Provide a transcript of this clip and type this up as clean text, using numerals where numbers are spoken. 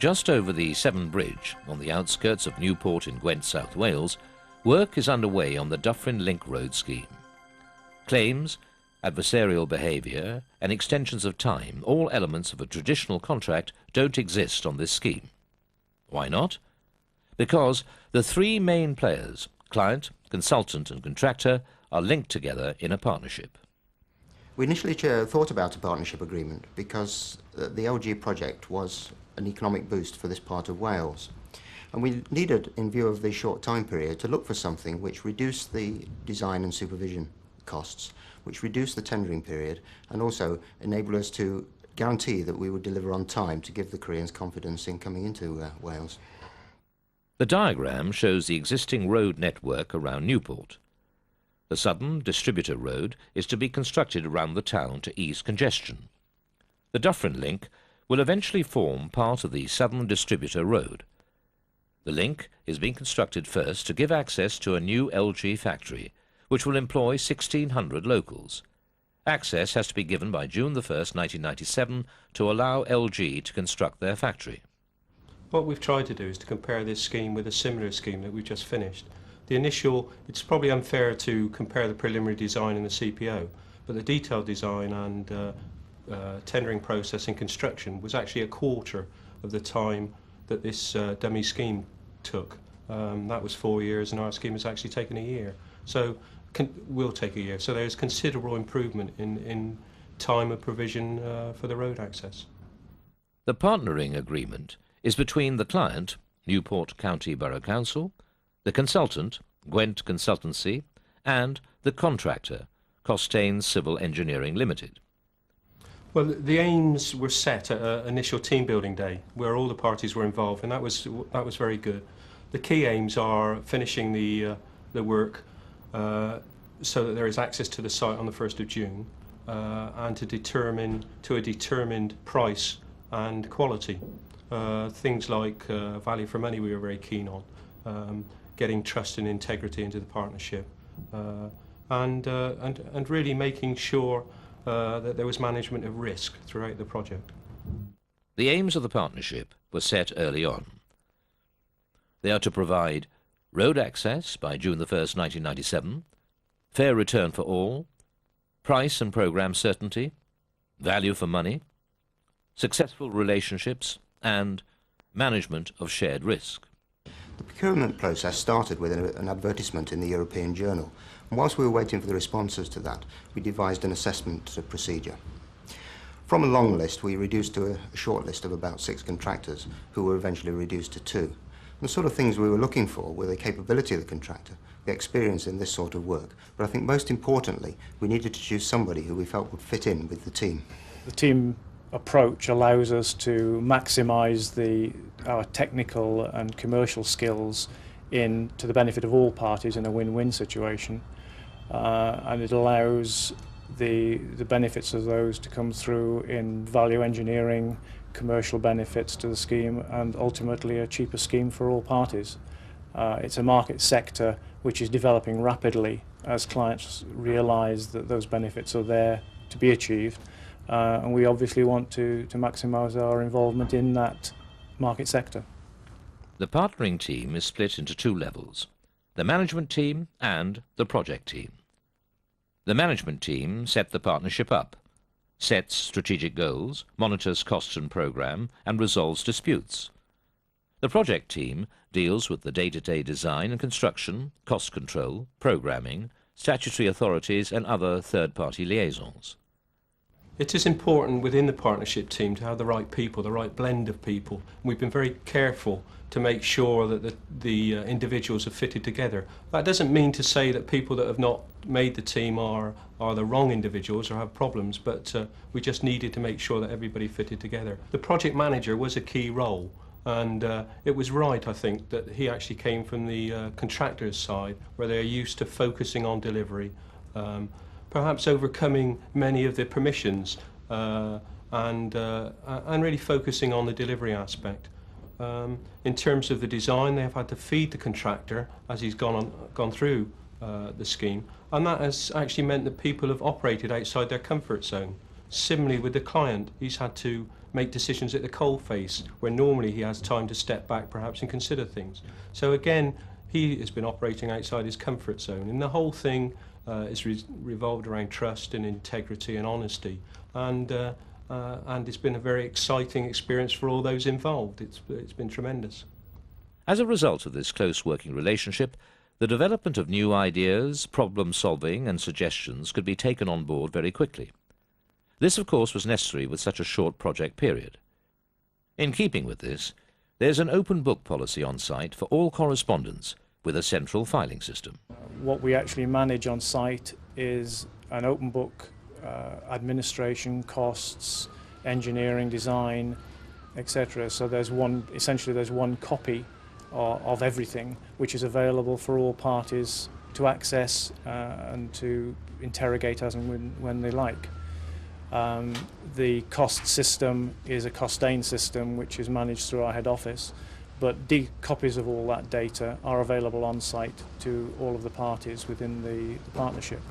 Just over the Severn Bridge, on the outskirts of Newport in Gwent, South Wales, work is underway on the Dyffryn Link Road scheme. Claims, adversarial behaviour and extensions of time, all elements of a traditional contract, don't exist on this scheme. Why not? Because the three main players, client, consultant and contractor, are linked together in a partnership. We initially thought about a partnership agreement because the LG project was an economic boost for this part of Wales. And we needed, in view of the short time period, to look for something which reduced the design and supervision costs, which reduced the tendering period, and also enabled us to guarantee that we would deliver on time to give the Koreans confidence in coming into Wales. The diagram shows the existing road network around Newport. The Southern Distributor Road is to be constructed around the town to ease congestion. The Dyffryn Link will eventually form part of the Southern Distributor Road. The link is being constructed first to give access to a new LG factory, which will employ 1,600 locals. Access has to be given by June the 1st, 1997, to allow LG to construct their factory. What we've tried to do is to compare this scheme with a similar scheme that we've just finished. The initial, it's probably unfair to compare the preliminary design and the CPO, but the detailed design and tendering process and construction was actually a quarter of the time that this dummy scheme took. That was 4 years, and our scheme has actually taken a year. So will take a year. So there's considerable improvement in time of provision for the road access. The partnering agreement is between the client, Newport County Borough Council, the consultant, Gwent Consultancy, and the contractor, Costain Civil Engineering Limited. Well, the aims were set at an initial team building day where all the parties were involved, and that was very good. The key aims are finishing the work so that there is access to the site on the 1st of June and to a determined price and quality. Things like value for money we were very keen on, getting trust and integrity into the partnership, and really making sure that there was management of risk throughout the project. The aims of the partnership were set early on. They are to provide road access by June the 1st, 1997, fair return for all, price and programme certainty, value for money, successful relationships, and management of shared risk. The procurement process started with an advertisement in the European Journal, and whilst we were waiting for the responses to that, we devised an assessment procedure. From a long list, we reduced to a short list of about 6 contractors, who were eventually reduced to 2. And the sort of things we were looking for were the capability of the contractor, the experience in this sort of work, but I think most importantly, we needed to choose somebody who we felt would fit in with the team. The team approach allows us to maximise our technical and commercial skills to the benefit of all parties in a win-win situation, and it allows the benefits of those to come through in value engineering, commercial benefits to the scheme, and ultimately a cheaper scheme for all parties. It's a market sector which is developing rapidly as clients realise that those benefits are there to be achieved, and we obviously want to maximise our involvement in that market sector. The partnering team is split into 2 levels, the management team and the project team. The management team set the partnership up, sets strategic goals, monitors costs and programme, and resolves disputes. The project team deals with the day-to-day design and construction, cost control, programming, statutory authorities and other third-party liaisons. It is important within the partnership team to have the right people, the right blend of people. We've been very careful to make sure that the individuals are fitted together. That doesn't mean to say that people that have not made the team are the wrong individuals or have problems, but we just needed to make sure that everybody fitted together. The project manager was a key role, and it was right, I think, that he actually came from the contractor's side, where they're used to focusing on delivery, perhaps overcoming many of the permissions and really focusing on the delivery aspect. In terms of the design, they have had to feed the contractor as he's gone through the scheme, and that has actually meant that people have operated outside their comfort zone. Similarly with the client, he's had to make decisions at the coalface where normally he has time to step back perhaps and consider things. So again, he has been operating outside his comfort zone, and the whole thing is revolved around trust and integrity and honesty, and it's been a very exciting experience for all those involved. It's been tremendous. As a result of this close working relationship, the development of new ideas, problem solving and suggestions could be taken on board very quickly. This, of course, was necessary with such a short project period. In keeping with this, there's an open book policy on site for all correspondence with a central filing system. What we actually manage on site is an open book, administration, costs, engineering, design, etc. So essentially there's one copy of everything which is available for all parties to access and to interrogate as and when they like. The cost system is a Costain system which is managed through our head office, but copies of all that data are available on site to all of the parties within the partnership.